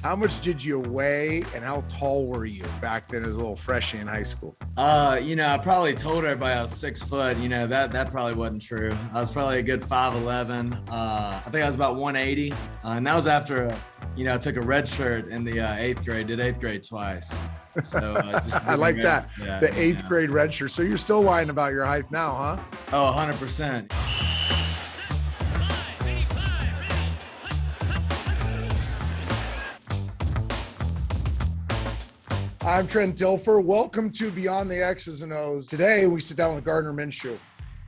How much did you weigh and how tall were you back then as a little freshie in high school? I probably told everybody I was 6 foot. That probably wasn't true. I was probably a good 5'11". I think I was about 180. And that was after, I took a red shirt in the 8th grade, did 8th grade twice. So I like that. Yeah, the 8th grade red shirt. So you're still lying about your height now, huh? Oh, 100%. I'm Trent Dilfer. Welcome to Beyond the X's and O's. Today, we sit down with Gardner Minshew.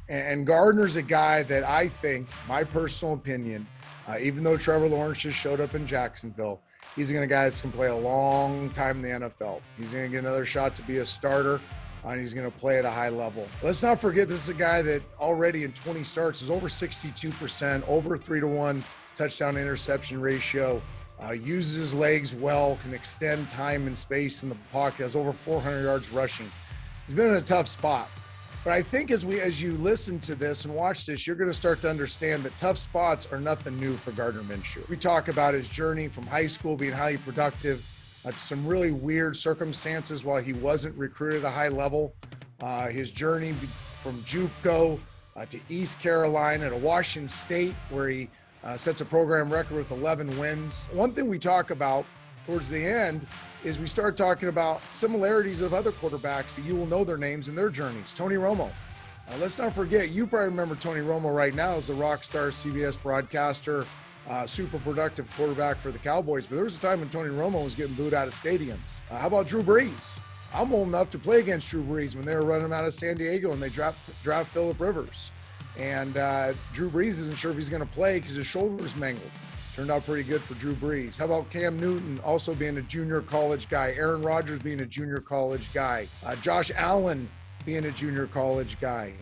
And Gardner's a guy that I think, my personal opinion, even though Trevor Lawrence just showed up in Jacksonville, he's a guy that's going to play a long time in the NFL. He's going to get another shot to be a starter, and he's going to play at a high level. Let's not forget, this is a guy that already in 20 starts is over 62%, over 3-to-1 touchdown interception ratio. Uses his legs well, can extend time and space in the pocket, has over 400 yards rushing. He's been in a tough spot. But I think as you listen to this and watch this, you're going to start to understand that tough spots are nothing new for Gardner Minshew. We talk about his journey from high school being highly productive to some really weird circumstances while he wasn't recruited at a high level. His journey from JUCO to East Carolina to Washington State, where he sets a program record with 11 wins. One thing we talk about towards the end is we start talking about similarities of other quarterbacks that you will know their names and their journeys. Tony Romo. Let's not forget, you probably remember Tony Romo right now as the rock star CBS broadcaster, super productive quarterback for the Cowboys. But there was a time when Tony Romo was getting booed out of stadiums. How about Drew Brees? I'm old enough to play against Drew Brees when they were running him out of San Diego and they draft Phillip Rivers. And Drew Brees isn't sure if he's going to play because his shoulder's mangled. Turned out pretty good for Drew Brees. How about Cam Newton also being a junior college guy? Aaron Rodgers being a junior college guy. Josh Allen being a junior college guy.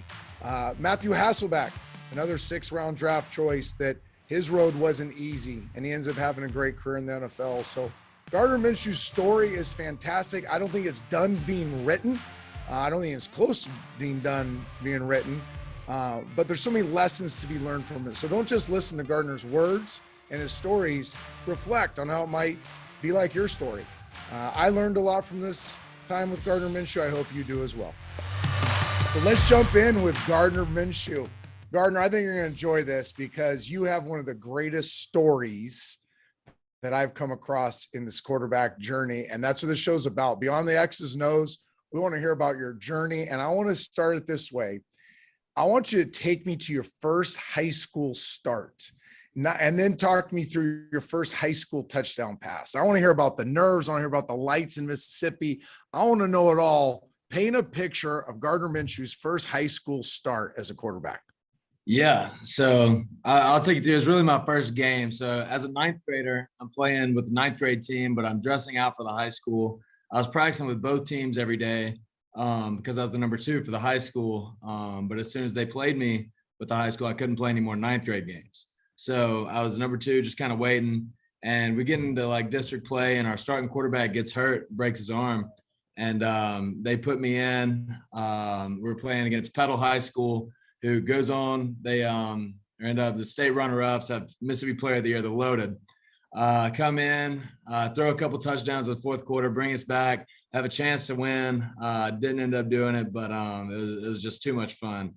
Matthew Hasselbeck, another 6th-round draft choice that his road wasn't easy, and he ends up having a great career in the NFL. So Gardner Minshew's story is fantastic. I don't think it's done being written. I don't think it's close to being done being written. But there's so many lessons to be learned from it. So don't just listen to Gardner's words and his stories. Reflect on how it might be like your story. I learned a lot from this time with Gardner Minshew. I hope you do as well. But let's jump in with Gardner Minshew. Gardner, I think you're going to enjoy this because you have one of the greatest stories that I've come across in this quarterback journey. And that's what this show's about. Beyond the X's and O's, we want to hear about your journey. And I want to start it this way. I want you to take me to your first high school start and then talk me through your first high school touchdown pass. I want to hear about the nerves. I want to hear about the lights in Mississippi. I want to know it all. Paint a picture of Gardner Minshew's first high school start as a quarterback. Yeah. So I'll take you through. It's really my first game. So as a 9th grader, I'm playing with the 9th grade team, but I'm dressing out for the high school. I was practicing with both teams every day. Because I was the number 2 for the high school. But as soon as they played me with the high school, I couldn't play any more 9th grade games. So I was number 2, just kind of waiting. And we get into like district play, and our starting quarterback gets hurt, breaks his arm. And they put me in. We're playing against Petal High School, who goes on. They end up the state runner-ups, have Mississippi Player of the Year, the Loaded. Come in, throw a couple touchdowns in the 4th quarter, bring us back, have a chance to win. Didn't end up doing it, but it was just too much fun.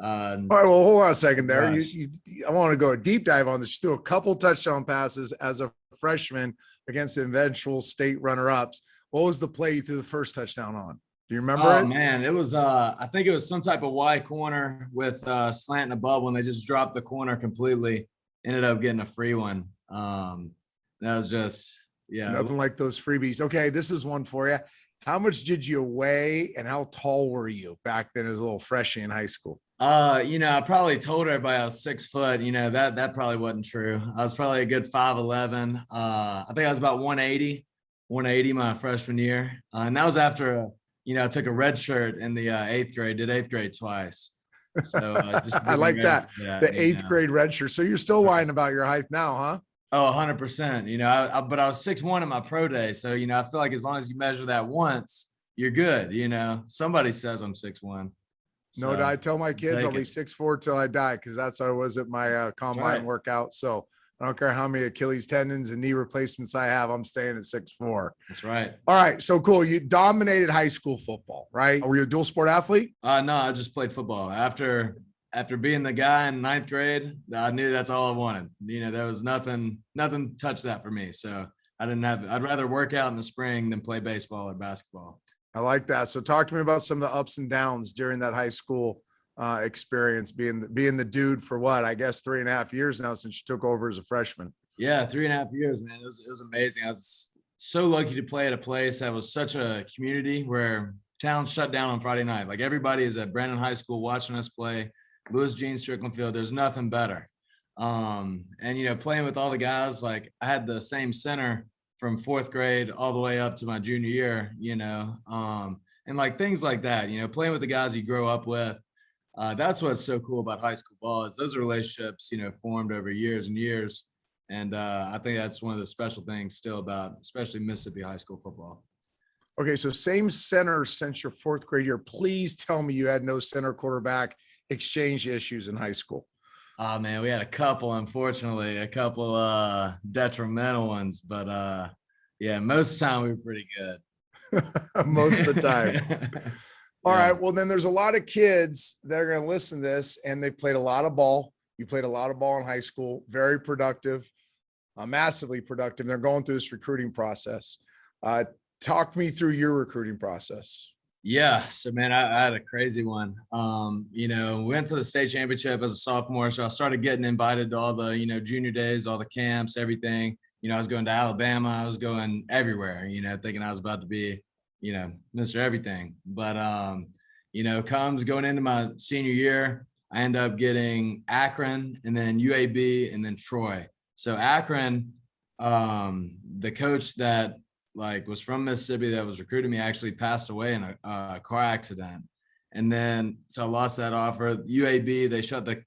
All right, well, hold on a second there. I want to go a deep dive on this. You threw a couple touchdown passes as a freshman against the eventual state runner-ups. What was the play you threw the first touchdown on? Do you remember it? Oh, man, it was I think it was some type of Y corner with slant in the bubble, and they just dropped the corner completely. Ended up getting a free one. That was just, yeah. Nothing like those freebies. Okay, this is one for you. How much did you weigh and how tall were you back then as a little freshie in high school? I probably told everybody I was 6 foot. That probably wasn't true. I was probably a good 5'11". I think I was about 180 my freshman year. And that was after, I took a red shirt in the 8th grade, did 8th grade twice. So I like that. The 8th grade red shirt. So you're still lying about your height now, huh? Oh, 100%. But I was 6'1" in my pro day. So, I feel like as long as you measure that once, you're good. Somebody says I'm 6'1". So, no, I tell my kids I'll be 6'4" till I die, because that's how I was at my combine workout. So I don't care how many Achilles tendons and knee replacements I have. I'm staying at 6'4". That's right. All right. So cool. You dominated high school football, right? Were you a dual sport athlete? No, I just played football. After being the guy in ninth grade, I knew that's all I wanted. There was nothing touched that for me. So I'd rather work out in the spring than play baseball or basketball. I like that. So talk to me about some of the ups and downs during that high school experience, being the dude for what, I guess 3.5 years now since you took over as a freshman. Yeah, 3.5 years, man. It was amazing. I was so lucky to play at a place that was such a community where town shut down on Friday night. Like everybody is at Brandon High School watching us play. Louis Jean Strickland Field. There's nothing better. And playing with all the guys, like I had the same center from 4th grade all the way up to my junior year, and like things like that, playing with the guys you grow up with. That's what's so cool about high school ball is those relationships, formed over years and years. And I think that's one of the special things still about, especially Mississippi high school football. Okay, so same center since your 4th grade year. Please tell me you had no center quarterback exchange issues in high school. Oh man, we had a couple, unfortunately, a couple detrimental ones, but yeah, most of the time we were pretty good. Most of the time. All right. Well, then there's a lot of kids that are going to listen to this and they played a lot of ball. You played a lot of ball in high school, very productive, massively productive. They're going through this recruiting process. Talk me through your recruiting process. Yeah. So, man, I had a crazy one. Went to the state championship as a sophomore. So I started getting invited to all the, junior days, all the camps, everything. I was going to Alabama. I was going everywhere, thinking I was about to be, Mr. Everything. But, comes going into my senior year, I end up getting Akron and then UAB and then Troy. So Akron, the coach that was from Mississippi that was recruiting me actually passed away in a car accident. And then, so I lost that offer. UAB, they shut the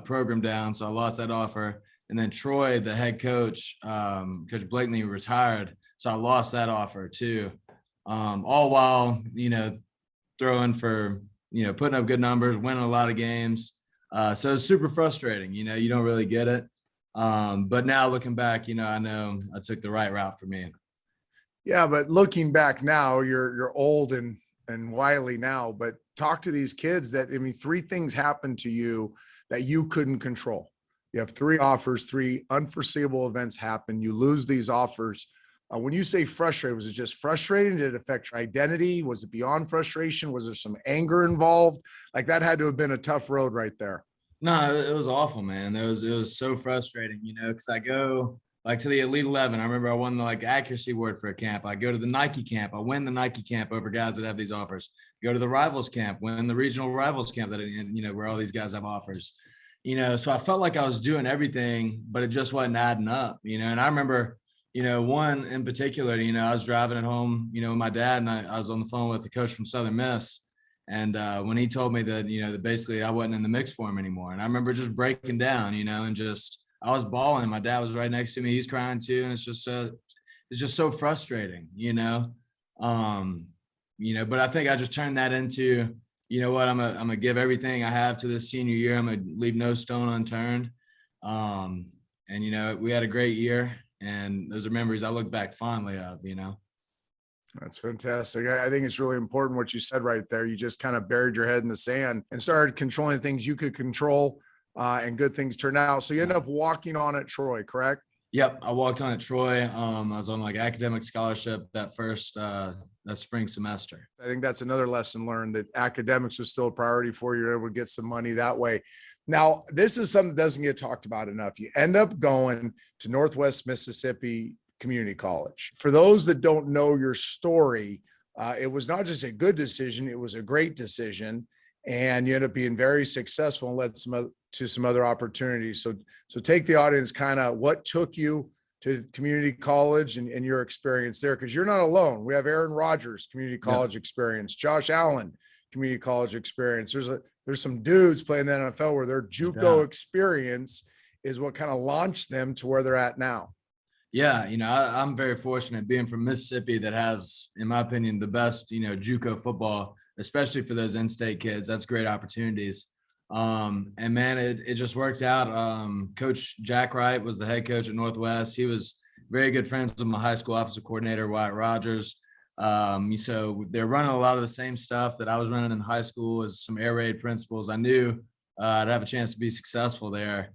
program down. So I lost that offer. And then Troy, the head coach, Coach Blakeney, retired. So I lost that offer too. All while, throwing for, putting up good numbers, winning a lot of games. So it's super frustrating, you don't really get it. But now looking back, I know I took the right route for me. Yeah, but looking back now, you're old and wily now, but talk to these kids that, 3 things happened to you that you couldn't control. You have 3 offers, 3 unforeseeable events happen. You lose these offers. When you say frustrated, was it just frustrating? Did it affect your identity? Was it beyond frustration? Was there some anger involved? Like that had to have been a tough road right there. No, it was awful, man. It was so frustrating, because I go to the Elite 11. I remember I won the accuracy award for a camp. I go to the Nike camp. I win the Nike camp over guys that have these offers. Go to the Rivals camp, win the regional Rivals camp that, where all these guys have offers. So I felt like I was doing everything, but it just wasn't adding up, and I remember, one in particular, I was driving at home, with my dad, and I was on the phone with the coach from Southern Miss. And when he told me that, that basically I wasn't in the mix for him anymore. And I remember just breaking down, and just, I was bawling. My dad was right next to me. He's crying too. And it's just so frustrating, but I think I just turned that into, I'm going to give everything I have to this senior year. I'm going to leave no stone unturned. And, we had a great year, and those are memories I look back fondly of, That's fantastic. I think it's really important what you said right there. You just kind of buried your head in the sand and started controlling things you could control, and good things turned out. So you end up walking on at Troy, correct? Yep. I walked on at Troy. I was on academic scholarship that spring semester. I think that's another lesson learned, that academics was still a priority for you. You're able to get some money that way. Now, this is something that doesn't get talked about enough. You end up going to Northwest Mississippi Community College. For those that don't know your story, it was not just a good decision, it was a great decision. And you end up being very successful and led to some other opportunities. So take the audience kind of what took you to community college and your experience there, because you're not alone. We have Aaron Rodgers, community college experience, Josh Allen, community college experience. There's some dudes playing the NFL where their JUCO experience is what kind of launched them to where they're at now. Yeah, I'm very fortunate being from Mississippi that has, in my opinion, the best, JUCO football, especially for those in-state kids. That's great opportunities. And man, it just worked out. Coach Jack Wright was the head coach at Northwest. He was very good friends with my high school offensive coordinator, Wyatt Rogers. So they're running a lot of the same stuff that I was running in high school, as some air raid principles. I knew I'd have a chance to be successful there.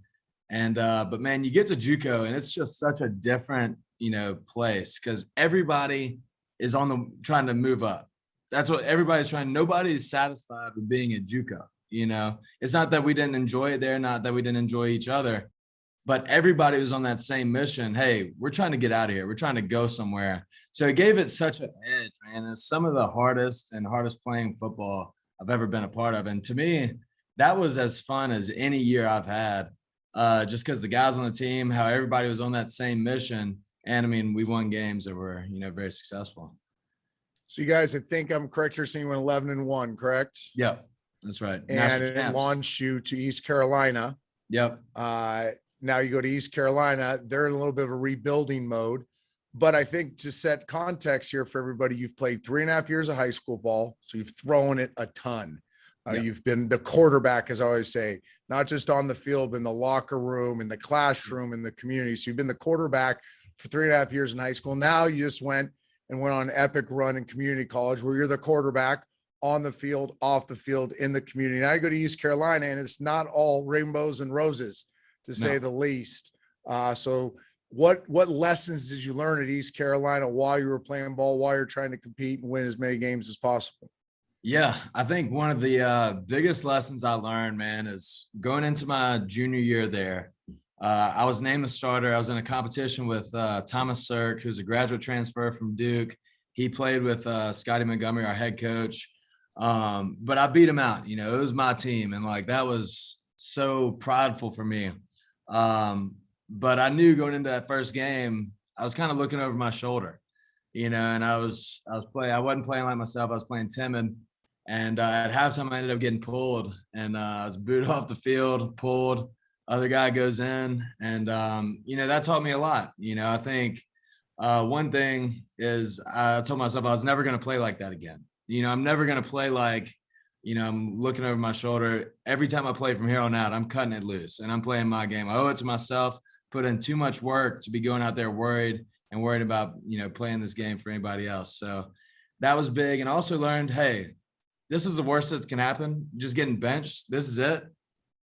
And but man, you get to JUCO and it's just such a different, place, because everybody is trying to move up. That's what everybody's trying. Nobody's satisfied with being at JUCO. It's not that we didn't enjoy it there, not that we didn't enjoy each other, but everybody was on that same mission. Hey, we're trying to get out of here. We're trying to go somewhere. So it gave it such an edge, man. It's some of the hardest playing football I've ever been a part of. And to me, that was as fun as any year I've had, just because the guys on the team, how everybody was on that same mission. And I mean, we won games that were, very successful. So you guys, I think I'm correct here, saying you went 11-1, correct? Yep, that's right. And it launched you to East Carolina. Yep. Now you go to East Carolina. They're in a little bit of a rebuilding mode. But I think to set context here for everybody, you've played 3.5 years of high school ball. So you've thrown it a ton. Yep. You've been the quarterback, as I always say, not just on the field, but in the locker room, in the classroom, in the community. So you've been the quarterback for 3.5 years in high school. Now you just went on an epic run in community college where you're the quarterback on the field, off the field, in the community. Now you go to East Carolina and it's not all rainbows and roses, to say the least. So what lessons did you learn at East Carolina while you were playing ball, while you're trying to compete and win as many games as possible? Yeah, I think one of the biggest lessons I learned, man, is going into my junior year there. I was named the starter. I was in a competition with Thomas Sirk, who's a graduate transfer from Duke. He played with Scotty Montgomery, our head coach. But I beat him out. It was my team. And that was so prideful for me. But I knew going into that first game, I was kind of looking over my shoulder, and I wasn't playing like myself. I was playing timid. And at halftime, I ended up getting pulled, and I was booted off the field, pulled. Other guy goes in, and that taught me a lot. I think one thing is I told myself I was never going to play like that again. I'm never going to play like, I'm looking over my shoulder. Every time I play from here on out, I'm cutting it loose and I'm playing my game. I owe it to myself, put in too much work to be going out there worried about, playing this game for anybody else. So that was big. And I also learned, hey, this is the worst that can happen. Just getting benched. This is it.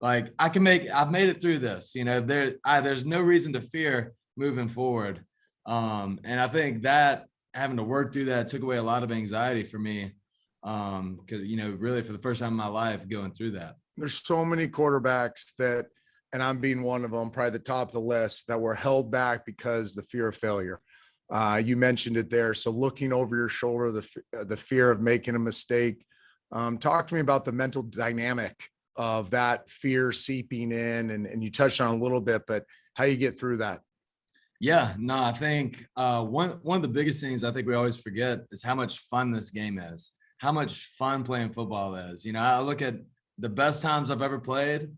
I've made it through this, there's no reason to fear moving forward. And I think that having to work through that took away a lot of anxiety for me. Because, really for the first time in my life going through that. There's so many quarterbacks that, and I'm being one of them, probably the top of the list, that were held back because the fear of failure. You mentioned it there. So looking over your shoulder, the fear of making a mistake. Talk to me about the mental dynamic of that fear seeping in, and you touched on a little bit, but how you get through that. Yeah, no, I think one of the biggest things I think we always forget is how much fun this game is, how much fun playing football is. I look at the best times I've ever played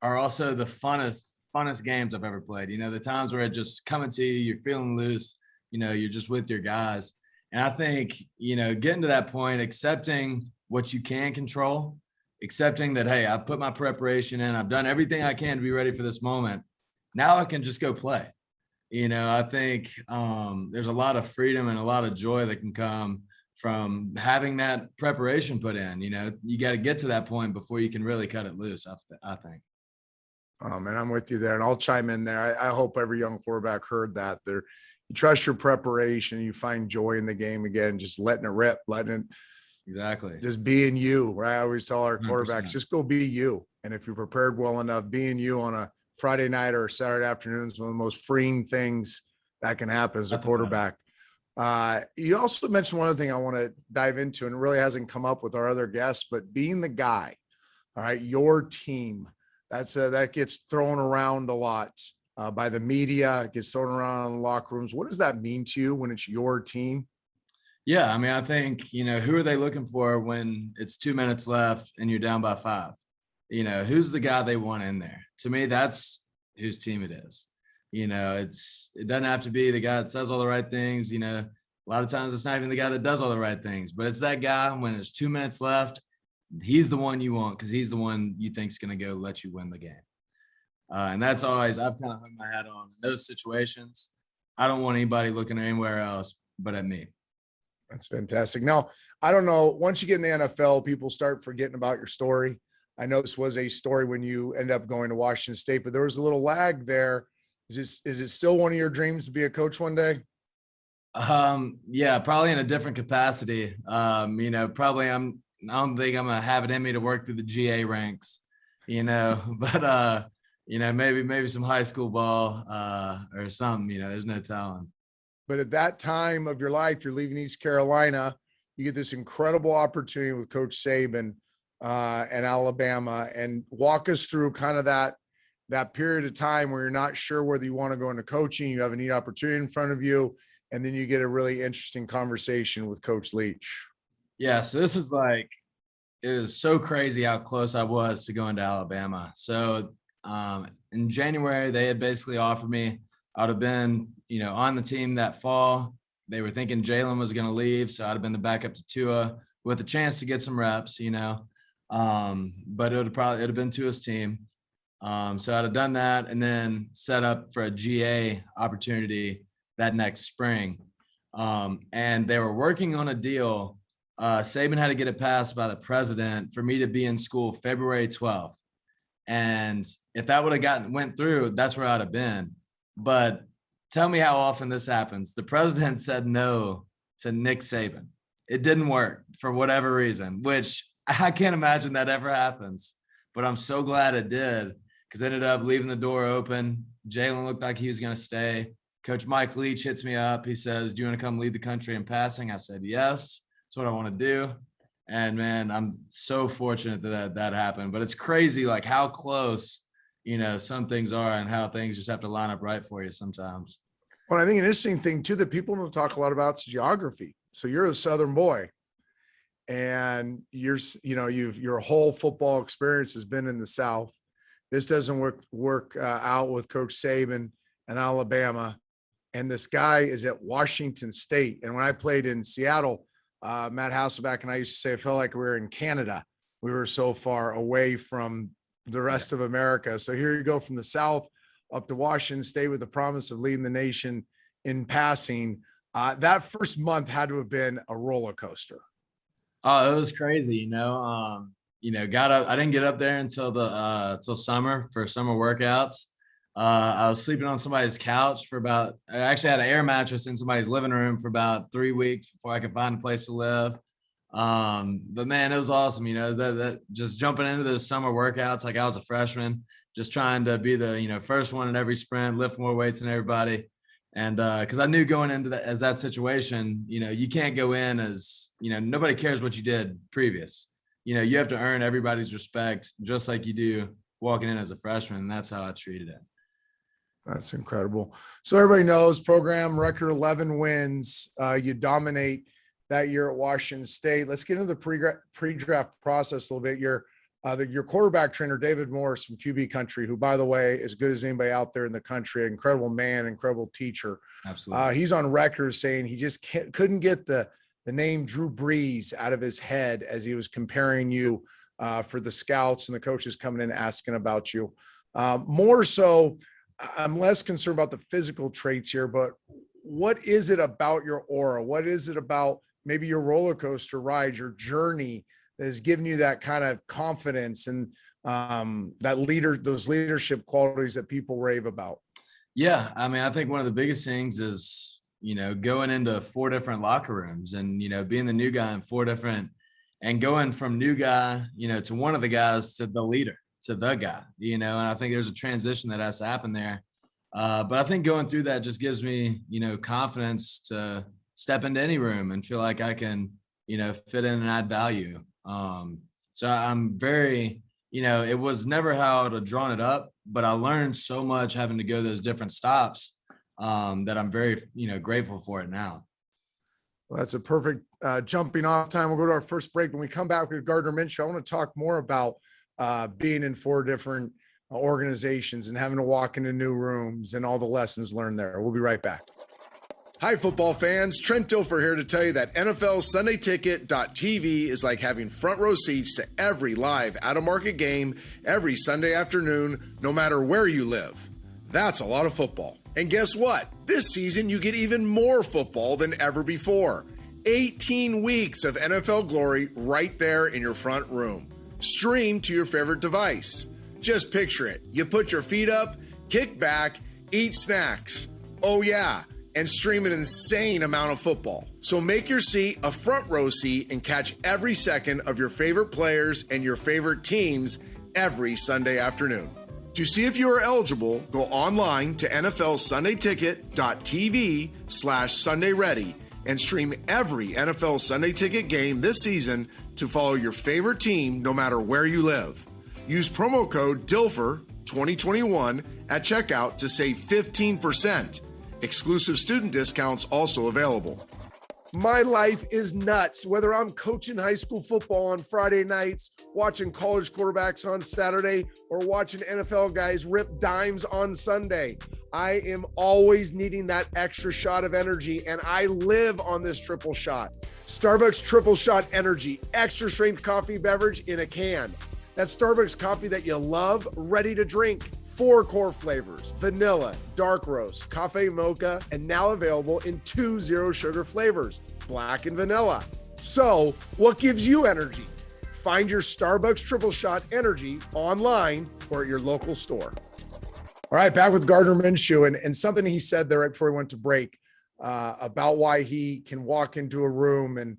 are also the funnest games I've ever played. The times where it just coming to you, you're feeling loose, you're just with your guys. And I think, getting to that point, accepting what you can control, accepting that, hey, I put my preparation in, I've done everything I can to be ready for this moment. Now I can just go play. I think there's a lot of freedom and a lot of joy that can come from having that preparation put in. You got to get to that point before you can really cut it loose, I think. And I'm with you there, and I'll chime in there. I hope every young quarterback heard that. You trust your preparation, you find joy in the game again, just letting it rip, Exactly. Just being you, right? I always tell our quarterbacks, 100%. just go be you. And if you're prepared well enough, being you on a Friday night or Saturday afternoon is one of the most freeing things that can happen as a quarterback. You also mentioned one other thing I want to dive into, and it really hasn't come up with our other guests, but being the guy, all right, your team, that gets thrown around a lot by the media, it gets thrown around in the locker rooms. What does that mean to you when it's your team? Yeah, I mean, I think, who are they looking for when it's 2 minutes left and you're down by 5? Who's the guy they want in there? To me, that's whose team it is. It doesn't have to be the guy that says all the right things. A lot of times it's not even the guy that does all the right things, but it's that guy when it's 2 minutes left he's the one you want because he's the one you think's going to go let you win the game. And that's always, I've kind of hung my hat on in those situations. I don't want anybody looking anywhere else but at me. That's fantastic. Now, I don't know, once you get in the NFL, people start forgetting about your story. I know this was a story when you end up going to Washington State, but there was a little lag there. Is it still one of your dreams to be a coach one day? Yeah, probably in a different capacity. Probably I don't think I'm gonna have it in me to work through the GA ranks, but maybe some high school ball or something, there's no telling. But at that time of your life, you're leaving East Carolina, you get this incredible opportunity with Coach Saban and Alabama, and walk us through kind of that period of time where you're not sure whether you want to go into coaching, you have a neat opportunity in front of you, and then you get a really interesting conversation with Coach Leach. Yeah, so this is it is so crazy how close I was to going to Alabama. So in January, they had basically offered me, I would have been, on the team that fall. They were thinking Jalen was going to leave, so I'd have been the backup to Tua with a chance to get some reps, but it'd have been Tua's team. So I'd have done that and then set up for a GA opportunity that next spring. And they were working on a deal. Saban had to get it passed by the president for me to be in school February 12th. And if that would have went through, that's where I'd have been. But tell me how often this happens. The president said no to Nick Saban. It didn't work for whatever reason, which I can't imagine that ever happens. But I'm so glad it did, because I ended up leaving the door open. Jalen looked like he was going to stay. Coach Mike Leach hits me up. He says, "Do you want to come lead the country in passing?" I said, "Yes, that's what I want to do." And man, I'm so fortunate that happened. But it's crazy, like how close, some things are and how things just have to line up right for you sometimes. Well, I think an interesting thing too that people don't talk a lot about is geography. So you're a Southern boy, and your whole football experience has been in the South. This doesn't work out with Coach Saban and Alabama, and this guy is at Washington State. And when I played in Seattle, Matt Hasselback and I used to say it felt like we were in Canada. We were so far away from the rest of America. So here you go from the South up to Washington State with the promise of leading the nation in passing. That first month had to have been a roller coaster. Oh, it was crazy, got up. I didn't get up there until till summer for summer workouts. I was sleeping on somebody's couch I actually had an air mattress in somebody's living room for about 3 weeks before I could find a place to live. But man, it was awesome. That just jumping into those summer workouts, like I was a freshman, just trying to be the, first one in every sprint, lift more weights than everybody. And cause I knew going into that situation, you can't go in as, nobody cares what you did previous. You have to earn everybody's respect just like you do walking in as a freshman. And that's how I treated it. That's incredible. So everybody knows program record 11 wins. You dominate that year at Washington State. Let's get into the pre-draft process a little bit. Your quarterback trainer, David Morris from QB Country, who, by the way, is as good as anybody out there in the country, incredible man, incredible teacher. Absolutely. He's on record saying he just couldn't get the name Drew Brees out of his head as he was comparing you for the scouts and the coaches coming in asking about you. More so, I'm less concerned about the physical traits here, but what is it about your aura? What is it about maybe your roller coaster ride, your journey that has given you that kind of confidence and those leadership qualities that people rave about? Yeah. I mean, I think one of the biggest things is, going into 4 different locker rooms and, being the new guy in 4 different and going from new guy, to one of the guys to the leader, to the guy, and I think there's a transition that has to happen there. But I think going through that just gives me, confidence to step into any room and feel like I can, fit in and add value. So I'm very, it was never how I'd have drawn it up, but I learned so much having to go those different stops that I'm very, grateful for it now. Well, that's a perfect jumping off time. We'll go to our first break. When we come back with Gardner Minshew, I want to talk more about being in 4 different organizations and having to walk into new rooms and all the lessons learned there. We'll be right back. Hi, football fans. Trent Dilfer here to tell you that NFL Sunday Ticket.tv is like having front row seats to every live out-of-market game every Sunday afternoon, no matter where you live. That's a lot of football. And guess what? This season, you get even more football than ever before. 18 weeks of NFL glory right there in your front room. Stream to your favorite device. Just picture it. You put your feet up, kick back, eat snacks. Oh yeah, and stream an insane amount of football. So make your seat a front row seat and catch every second of your favorite players and your favorite teams every Sunday afternoon. To see if you are eligible, go online to NFLSundayTicket.tv/SundayReady and stream every NFL Sunday Ticket game this season to follow your favorite team no matter where you live. Use promo code DILFER2021 at checkout to save 15%. Exclusive student discounts also available. My life is nuts. Whether I'm coaching high school football on Friday nights, watching college quarterbacks on Saturday, or watching NFL guys rip dimes on Sunday, I am always needing that extra shot of energy, and I live on this triple shot. Starbucks Triple Shot Energy, extra strength coffee beverage in a can. That's Starbucks coffee that you love, ready to drink. 4 core flavors: vanilla, dark roast, cafe mocha, and now available in 2 zero sugar flavors, black and vanilla. So, what gives you energy? Find your Starbucks Triple Shot Energy online or at your local store. All right, back with Gardner Minshew, and something he said there right before we went to break about why he can walk into a room and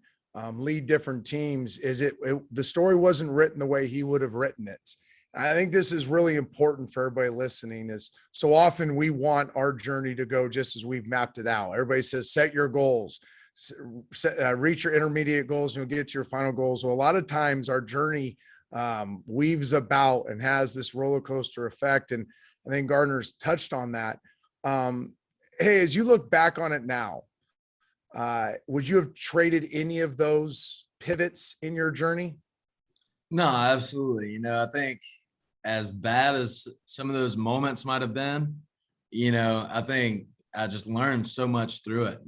lead different teams is the story wasn't written the way he would have written it. I think this is really important for everybody listening. Is so often we want our journey to go just as we've mapped it out. Everybody says, set your goals, reach your intermediate goals, and you'll get to your final goals. Well, a lot of times our journey weaves about and has this roller coaster effect. And I think Gardner's touched on that. Hey, as you look back on it now, would you have traded any of those pivots in your journey? No, absolutely. I think as bad as some of those moments might have been, I think I just learned so much through it.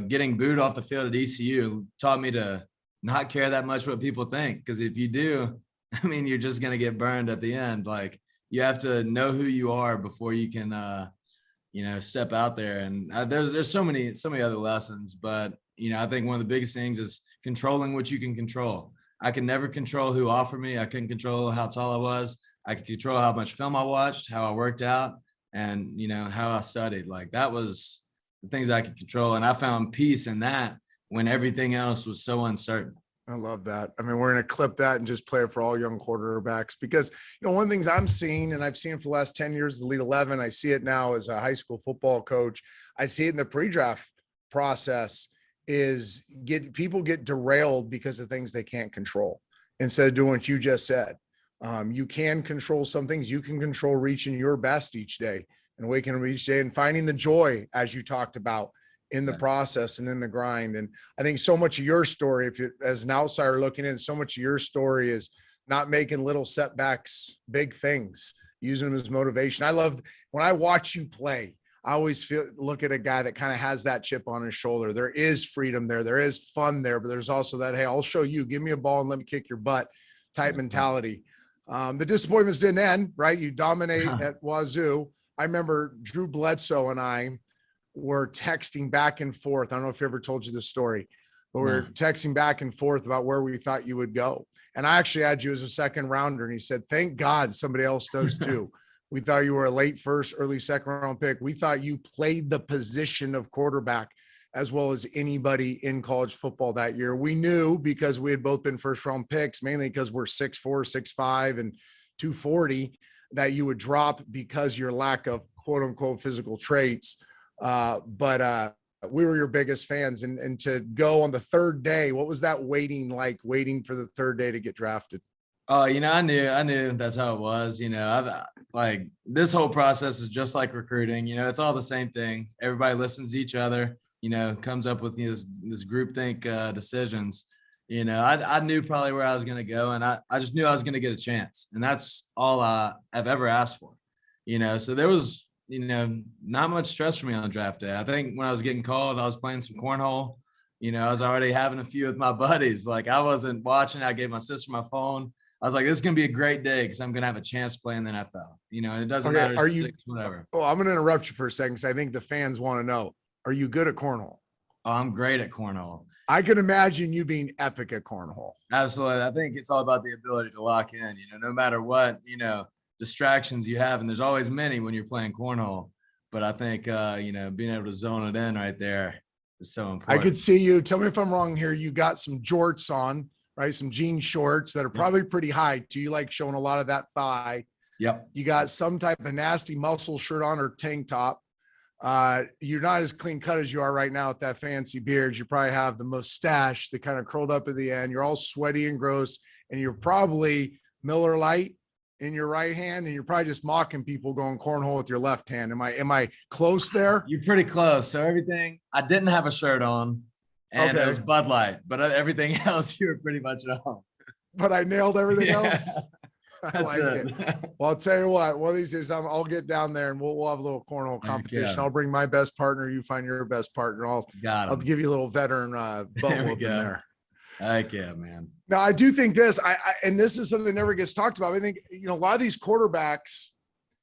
Getting booed off the field at ECU taught me to not care that much what people think. Because if you do, you're just going to get burned at the end. Like, you have to know who you are before you can, step out there. And there's so many other lessons. But, I think one of the biggest things is controlling what you can control. I can never control who offered me. I couldn't control how tall I was. I could control how much film I watched, how I worked out, and, how I studied. Like, that was the things I could control. And I found peace in that when everything else was so uncertain. I love that. We're going to clip that and just play it for all young quarterbacks because, one of the things I'm seeing, and I've seen for the last 10 years, the Elite 11, I see it now as a high school football coach. I see it in the pre-draft process is people get derailed because of things they can't control instead of doing what you just said. You can control some things. You can control reaching your best each day and waking up each day and finding the joy, as you talked about, in the process and in the grind. And I think so much of your story, if you, as an outsider looking in, so much of your story is not making little setbacks big things, using them as motivation. I love when I watch you play. I always look at a guy that kind of has that chip on his shoulder. There is freedom there. There is fun there, but there's also that, hey, I'll show you, give me a ball and let me kick your butt type mentality. The disappointments didn't end, right? You dominate at Wazoo. I remember Drew Bledsoe and I were texting back and forth. I don't know if he ever told you this story, but we were texting back and forth about where we thought you would go. And I actually had you as a second rounder. And he said, thank God somebody else does too. We thought you were a late first, early second round pick. We thought you played the position of quarterback as well as anybody in college football that year. We knew because we had both been first round picks, mainly because we're 6'4", 6'5", and 240, that you would drop because your lack of quote unquote physical traits. But we were your biggest fans. And to go on the third day, what was that waiting for the third day to get drafted? Oh, I knew that's how it was. I've this whole process is just like recruiting. It's all the same thing. Everybody listens to each other, comes up with this groupthink decisions. I knew probably where I was going to go, and I just knew I was going to get a chance. And that's all I've ever asked for. So there was not much stress for me on draft day. I think when I was getting called, I was playing some cornhole. I was already having a few with my buddies. Like I wasn't watching. I gave my sister my phone. I was like, this is going to be a great day because I'm going to have a chance to play in the NFL. And it doesn't matter. Are you, whatever. Oh, I'm going to interrupt you for a second because I think the fans want to know, are you good at cornhole? Oh, I'm great at cornhole. I can imagine you being epic at cornhole. Absolutely. I think it's all about the ability to lock in, no matter what, distractions you have. And there's always many when you're playing cornhole. But I think, being able to zone it in right there is so important. I could see you. Tell me if I'm wrong here. You got some jorts on, right? Some jean shorts that are probably pretty high. Do you like showing a lot of that thigh? Yep. You got some type of nasty muscle shirt on or tank top. You're not as clean cut as you are right now with that fancy beard. You probably have the mustache that kind of curled up at the end. You're all sweaty and gross, and you're probably Miller Lite in your right hand, and you're probably just mocking people going cornhole with your left hand. Am I close there? You're pretty close. So everything, I didn't have a shirt on, and it was Bud Light, but everything else you were pretty much on. But I nailed everything Yeah. else. I like it. Well, I'll tell you what, one of these days I'll get down there and we'll have a little cornhole competition. I'll bring my best partner. You find your best partner. I'll give you a little veteran butt whoop in there. Heck yeah, man. Now I do think this, and this is something that never gets talked about. I think, a lot of these quarterbacks,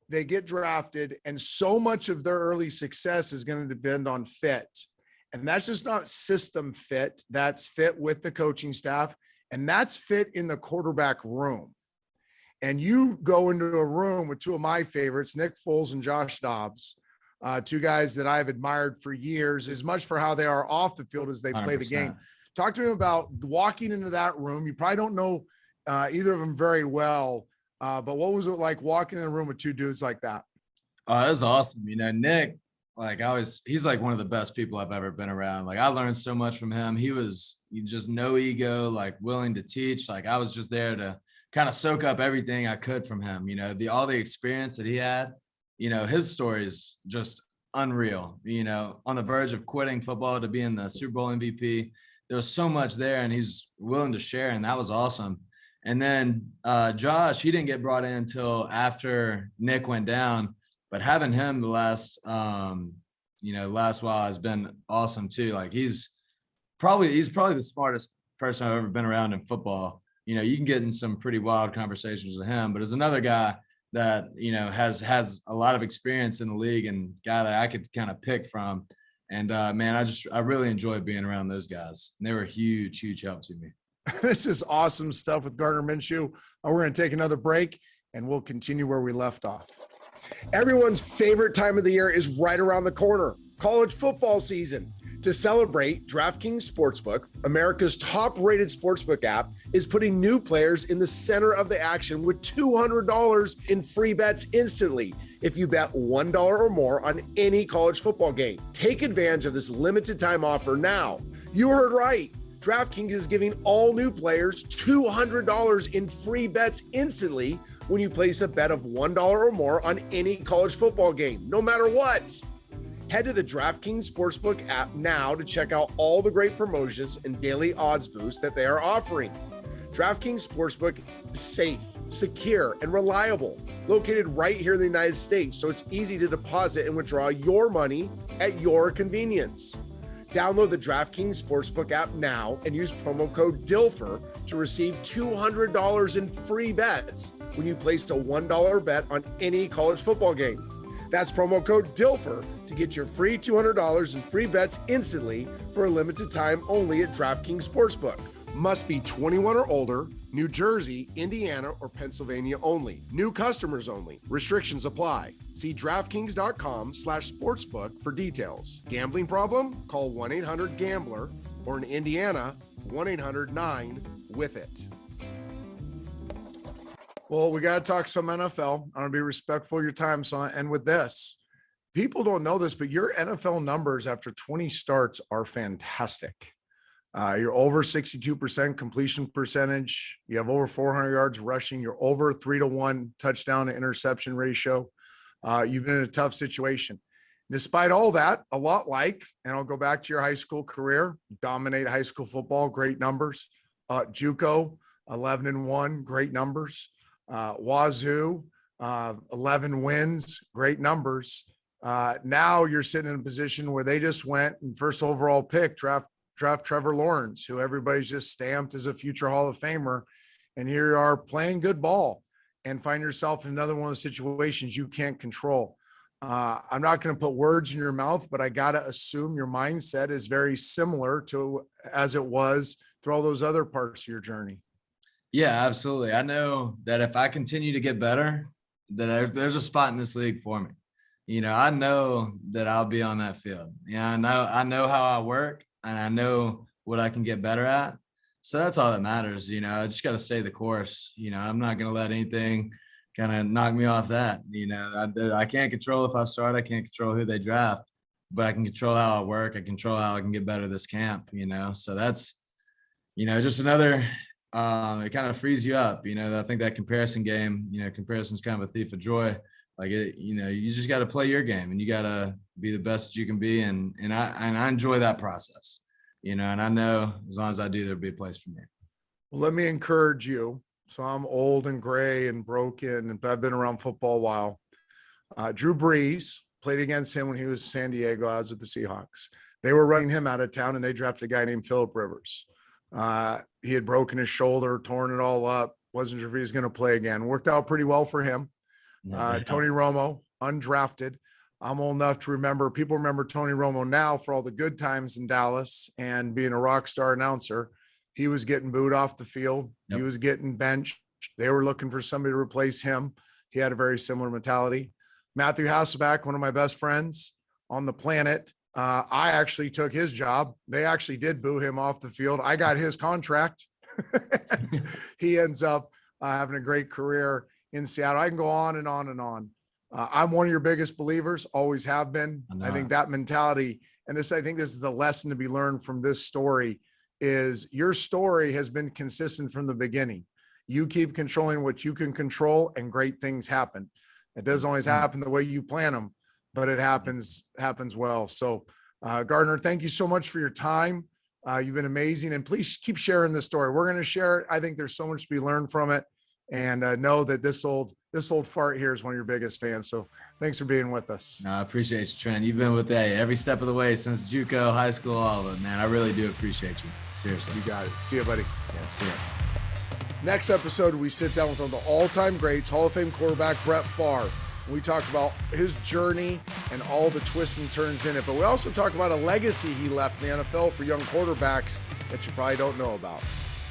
they get drafted and so much of their early success is going to depend on fit. And that's just not system fit. That's fit with the coaching staff. And that's fit in the quarterback room. And you go into a room with two of my favorites, Nick Foles and Josh Dobbs, two guys that I've admired for years, as much for how they are off the field as they play 100%. the game. Talk to me about walking into that room. You probably don't know either of them very well, but what was it like walking in a room with two dudes like that? Oh, that was awesome. Nick, he's like one of the best people I've ever been around. Like I learned so much from him. He just no ego, like willing to teach. Like I was just there to kind of soak up everything I could from him. All the experience that he had, his story is just unreal, on the verge of quitting football to being the Super Bowl MVP. There was so much there and he's willing to share. And that was awesome. And then Josh, he didn't get brought in until after Nick went down, but having him the last while has been awesome too. Like he's probably the smartest person I've ever been around in football. You can get in some pretty wild conversations with him, but as another guy that, has a lot of experience in the league and guy that I could kind of pick from. And man, I really enjoyed being around those guys. And they were a huge, huge help to me. This is awesome stuff with Gardner Minshew. We're going to take another break and we'll continue where we left off. Everyone's favorite time of the year is right around the corner, college football season. To celebrate, DraftKings Sportsbook, America's top-rated sportsbook app, is putting new players in the center of the action with $200 in free bets instantly if you bet $1 or more on any college football game. Take advantage of this limited time offer now. You heard right. DraftKings is giving all new players $200 in free bets instantly when you place a bet of $1 or more on any college football game, no matter what. Head to the DraftKings Sportsbook app now to check out all the great promotions and daily odds boosts that they are offering. DraftKings Sportsbook is safe, secure, and reliable, located right here in the United States, so it's easy to deposit and withdraw your money at your convenience. Download the DraftKings Sportsbook app now and use promo code DILFER to receive $200 in free bets when you place a $1 bet on any college football game. That's promo code DILFER to get your free $200 in free bets instantly for a limited time only at DraftKings Sportsbook. Must be 21 or older, New Jersey, Indiana, or Pennsylvania only. New customers only. Restrictions apply. See DraftKings.com/sportsbook for details. Gambling problem? Call 1-800-GAMBLER or in Indiana, 1-800-9-WITH-IT. Well, we got to talk some NFL. I'm going to be respectful of your time, so I'll end with this. People don't know this, but your NFL numbers after 20 starts are fantastic. You're over 62% completion percentage. You have over 400 yards rushing. You're over 3-to-1 touchdown to interception ratio. You've been in a tough situation. Despite all that, a lot like, and I'll go back to your high school career, dominate high school football, great numbers. JUCO, 11-1, great numbers. Wazoo, 11 wins, great numbers. Now you're sitting in a position where they just went and first overall pick, draft Trevor Lawrence, who everybody's just stamped as a future Hall of Famer. And here you are playing good ball and find yourself in another one of those situations you can't control. I'm not going to put words in your mouth, but I got to assume your mindset is very similar to as it was through all those other parts of your journey. Yeah, absolutely. I know that if I continue to get better, that there's a spot in this league for me. I know that I'll be on that field. I know how I work and I know what I can get better at. So that's all that matters. I just got to stay the course. I'm not going to let anything kind of knock me off that. I can't control if I start. I can't control who they draft, but I can control how I work. I control how I can get better this camp. So that's, just another. It kind of frees you up. I think that comparison game. Comparison's kind of a thief of joy. Like you just got to play your game, and you got to be the best that you can be. And I enjoy that process. And I know as long as I do, there'll be a place for me. Well, let me encourage you. So I'm old and gray and broken, but I've been around football a while. Drew Brees, played against him when he was in San Diego. I was with the Seahawks. They were running him out of town, and they drafted a guy named Phillip Rivers. He had broken his shoulder, torn it all up. Wasn't sure if he was going to play again. Worked out pretty well for him. Tony Romo, undrafted. I'm old enough to remember, people remember Tony Romo now for all the good times in Dallas and being a rock star announcer. He was getting booed off the field. Yep. He was getting benched. They were looking for somebody to replace him. He had a very similar mentality. Matthew Hasselbeck, one of my best friends on the planet. I actually took his job. They actually did boo him off the field. I got his contract. He ends up having a great career in Seattle. I can go on and on and on. I'm one of your biggest believers, always have been. I think that mentality, and I think this is the lesson to be learned from this story, is your story has been consistent from the beginning. You keep controlling what you can control and great things happen. It doesn't always happen the way you plan them, but it happens well. So Gardner, thank you so much for your time. You've been amazing, and please keep sharing this story. We're going to share it. I think there's so much to be learned from it, and know that this old fart here is one of your biggest fans. So thanks for being with us. No, I appreciate you, Trent. You've been with that every step of the way since JUCO, high school, all of it, man. I really do appreciate you. Seriously. You got it. See you, buddy. Yeah, see ya. Next episode, we sit down with one of the all-time greats, Hall of Fame quarterback Brett Favre. We talk about his journey and all the twists and turns in it, but we also talk about a legacy he left in the NFL for young quarterbacks that you probably don't know about.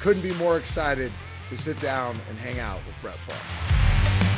Couldn't be more excited to sit down and hang out with Brett Favre.